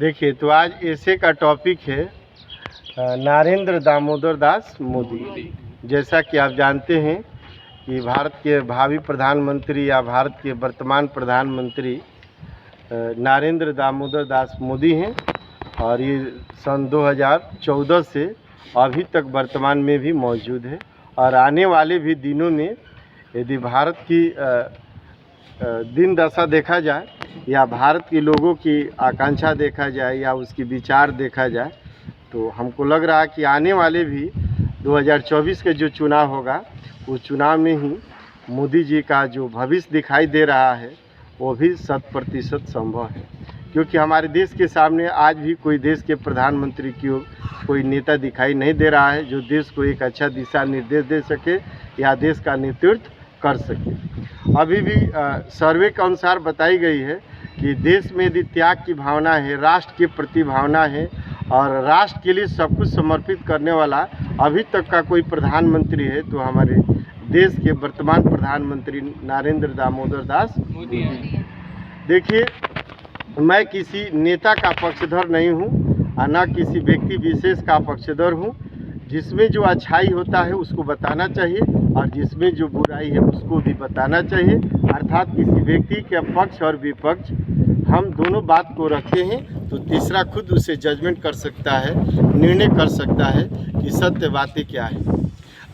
देखिए, तो आज ऐसे का टॉपिक है नरेंद्र दामोदर दास मोदी। जैसा कि आप जानते हैं कि भारत के भावी प्रधानमंत्री या भारत के वर्तमान प्रधानमंत्री नरेंद्र दामोदर दास मोदी हैं और ये सन 2014 से अभी तक वर्तमान में भी मौजूद है। और आने वाले भी दिनों में यदि भारत की दिन दशा देखा जाए या भारत के लोगों की आकांक्षा देखा जाए या उसकी विचार देखा जाए, तो हमको लग रहा है कि आने वाले भी 2024 के जो चुनाव होगा उस चुनाव में ही मोदी जी का जो भविष्य दिखाई दे रहा है वो भी 100% संभव है। क्योंकि हमारे देश के सामने आज भी कोई देश के प्रधानमंत्री की कोई नेता दिखाई नहीं दे रहा है जो देश को एक अच्छा दिशा निर्देश दे सके या देश का नेतृत्व कर सके। अभी भी सर्वे के अनुसार बताई गई है कि देश में यदि त्याग की भावना है, राष्ट्र के प्रति भावना है और राष्ट्र के लिए सब कुछ समर्पित करने वाला अभी तक का कोई प्रधानमंत्री है तो हमारे देश के वर्तमान प्रधानमंत्री नरेंद्र दामोदर दास मोदी। देखिए, मैं किसी नेता का पक्षधर नहीं हूँ और न किसी व्यक्ति विशेष का पक्षधर हूँ। जिसमें जो अच्छाई होता है उसको बताना चाहिए और जिसमें जो बुराई है उसको भी बताना चाहिए। अर्थात किसी व्यक्ति के पक्ष और विपक्ष हम दोनों बात को रखते हैं तो तीसरा खुद उसे जजमेंट कर सकता है, निर्णय कर सकता है कि सत्य बातें क्या है।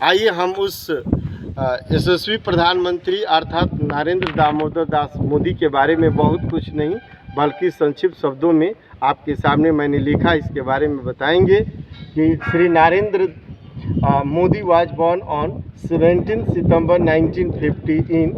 आइए हम उस यशस्वी प्रधानमंत्री अर्थात नरेंद्र दामोदर दास मोदी के बारे में बहुत कुछ नहीं बल्कि संक्षिप्त शब्दों में आपके सामने मैंने लिखा इसके बारे में बताएंगे कि Shri Narendra Modi was born on 17 सितंबर 1950 इन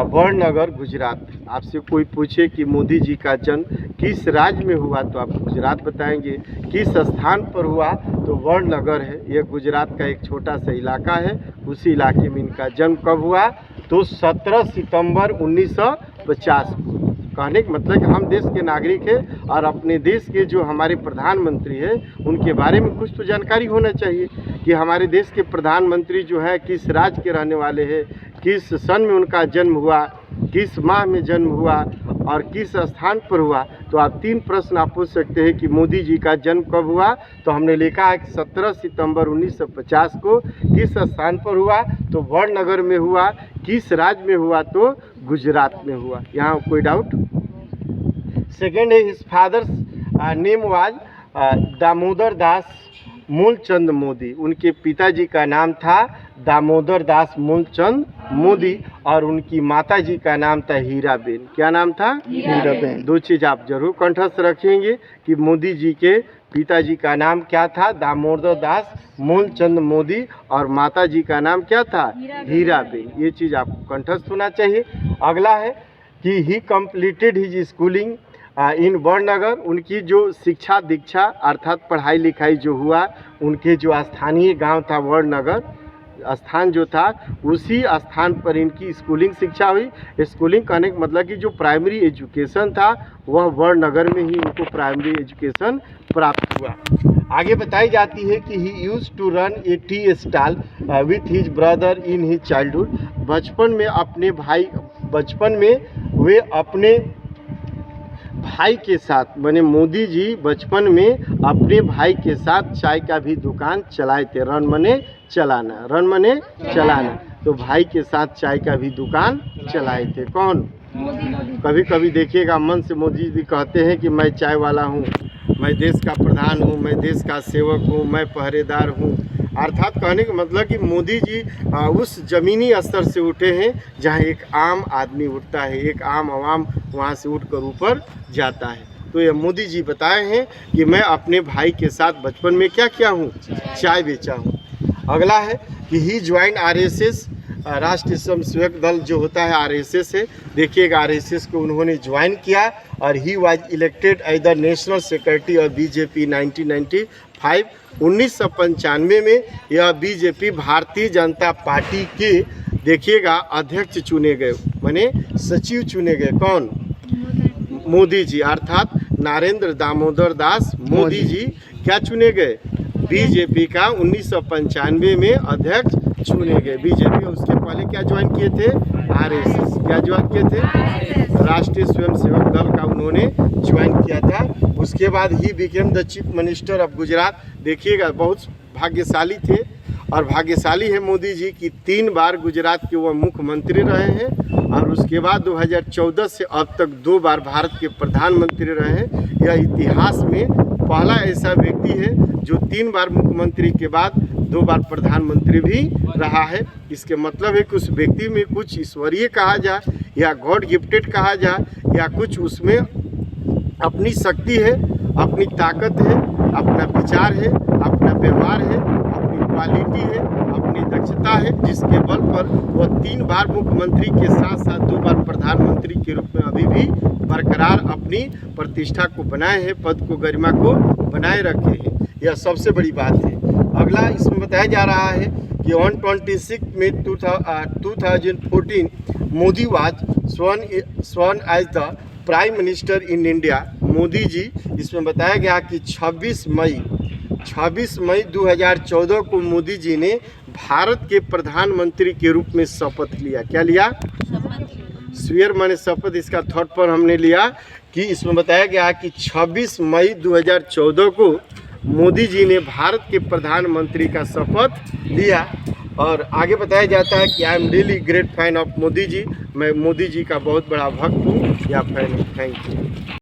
वडनगर गुजरात। आपसे कोई पूछे कि मोदी जी का जन्म किस राज्य में हुआ तो आप गुजरात बताएंगे, किस स्थान पर हुआ तो वडनगर है। यह गुजरात का एक छोटा सा इलाका है। उसी इलाके में इनका जन्म कब हुआ तो 17 सितंबर 1950 को। कहने का मतलब कि हम देश के नागरिक हैं और अपने देश के जो हमारे प्रधानमंत्री हैं उनके बारे में कुछ तो जानकारी होना चाहिए कि हमारे देश के प्रधानमंत्री जो है किस राज्य के रहने वाले हैं, किस सन में उनका जन्म हुआ, किस माह में जन्म हुआ और किस स्थान पर हुआ। तो आप 3 प्रश्न आप पूछ सकते हैं कि मोदी जी का जन्म कब हुआ तो हमने लिखा है कि 17 सितंबर 1950 को। किस स्थान पर हुआ तो वडनगर में हुआ। किस राज्य में हुआ तो गुजरात में हुआ। यहाँ कोई डाउट? सेकेंड है his father's name was Damodar Das Mulchand Modi. उनके पिताजी का नाम था दामोदर दास मूलचंद मोदी और उनकी माताजी का नाम था हीराबेन। क्या नाम था? हीराबेन। 2 चीज़ आप जरूर कंठस्थ रखेंगे कि मोदी जी के पिताजी का नाम क्या था, दामोदर दास मूलचंद मोदी, और माताजी का नाम क्या था, हीराबेन। ये चीज़ आपको कंठस्थ होना चाहिए। अगला है कि ही completed his schooling in Vadnagar. उनकी जो शिक्षा दीक्षा अर्थात पढ़ाई लिखाई जो हुआ उनके जो स्थानीय गांव था वडनगर स्थान जो था उसी स्थान पर इनकी स्कूलिंग शिक्षा हुई। स्कूलिंग कहने का मतलब कि जो प्राइमरी एजुकेशन था वह वडनगर में ही इनको प्राइमरी एजुकेशन प्राप्त हुआ। आगे बताई जाती है कि he used to run a tea stall with his brother in his childhood. बचपन में वे अपने भाई के साथ माने मोदी जी बचपन में अपने भाई के साथ चाय का भी दुकान चलाए थे। रन मने चलाना, रन मने चलाना। तो भाई के साथ चाय का भी दुकान चलाए थे। कौन? कभी कभी देखिएगा मन से मोदी जी कहते हैं कि मैं चाय वाला हूँ, मैं देश का प्रधान हूँ, मैं देश का सेवक हूँ, मैं पहरेदार हूँ। अर्थात कहने का मतलब कि मोदी जी उस ज़मीनी स्तर से उठे हैं जहाँ एक आम आदमी उठता है, एक आम आवाम वहाँ से उठकर ऊपर जाता है। तो ये मोदी जी बताए हैं कि मैं अपने भाई के साथ बचपन में क्या किया हूँ, चाय बेचा हूँ। अगला है कि ही ज्वाइन आरएसएस, राष्ट्रीय स्वयंसेवक दल जो होता है आरएसएस है। देखिएगा आरएसएस को उन्होंने ज्वाइन किया और he was elected as the national secretary of BJP 1995। 1995 में यह बीजेपी भारतीय जनता पार्टी के देखिएगा अध्यक्ष चुने गए, माने सचिव चुने गए। कौन? मोदी जी अर्थात नरेंद्र दामोदर दास मोदी जी क्या चुने गए? बीजेपी का 1995 में अध्यक्ष चुने गए बीजेपी। उसके पहले क्या ज्वाइन किए थे? आरएसएस। क्या ज्वाइन किए थे? राष्ट्रीय स्वयंसेवक दल का उन्होंने ज्वाइन किया था। उसके बाद he became the chief minister of Gujarat. देखिएगा, बहुत भाग्यशाली थे और भाग्यशाली है मोदी जी कि 3 बार गुजरात के वो मुख्यमंत्री रहे हैं और उसके बाद 2014 से अब तक 2 बार भारत के प्रधानमंत्री रहे हैं। यह इतिहास में पहला ऐसा व्यक्ति है जो 3 बार मुख्यमंत्री के बाद 2 बार प्रधानमंत्री भी रहा है। इसके मतलब है कि उस व्यक्ति में कुछ ईश्वरीय कहा जाए या गॉड गिफ्टेड कहा जाए या कुछ उसमें अपनी शक्ति है, अपनी ताकत है, अपना विचार है, अपना व्यवहार है, अपनी क्वालिटी है, अपनी दक्षता है, जिसके बल पर वह 3 बार मुख्यमंत्री के साथ साथ 2 बार प्रधानमंत्री के रूप में अभी भी बरकरार अपनी प्रतिष्ठा को बनाए हैं, पद को, गरिमा को बनाए रखे हैं। यह सबसे बड़ी बात है। अगला इसमें बताया जा रहा है कि on 26 May 2014 Modi was sworn as the prime minister in India. Modi ji, इसमें बताया गया कि 26 मई 2014 को मोदी जी ने भारत के प्रधानमंत्री के रूप में शपथ लिया। क्या लिया? स्वीयर माने शपथ। इसका थर्ड पर हमने लिया कि इसमें बताया गया कि 26 मई 2014 को मोदी जी ने भारत के प्रधानमंत्री का शपथ लिया। और आगे बताया जाता है कि I am really great fan of Modi ji. मैं मोदी जी का बहुत बड़ा भक्त हूँ या फैन हूँ। Thank you.